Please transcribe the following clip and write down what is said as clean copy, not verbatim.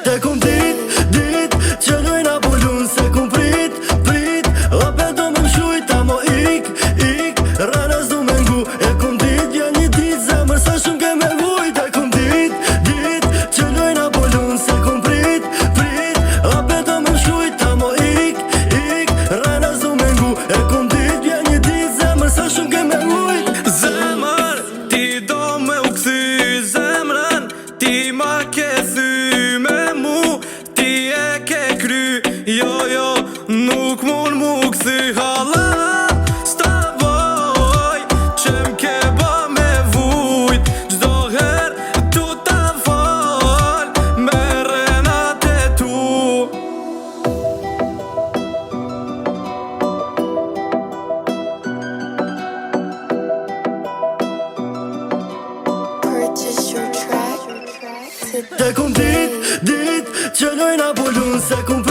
Te kum dit që dojna bullun se kum prit O pe do me mshujt amo ik Ranas du me ngu E kum dit vjen një dit zemër sa shumë ke me vujt E kum dit që dojna bullun se kum prit O pe do me mshujt amo ik Ranas du me ngu E kum dit vjen një dit zemër sa shumë ke me vujt Zemër, ti do me u kthy zemrën Ti ma ke thy me mu Ti e ke kry Jo, nuk mun mu kthy hala Sta voj që m'ke ba me vujt Gjdo her tu ta fal Me renat e tu Purchase your track today. Te kum dit që dojna bullun se kum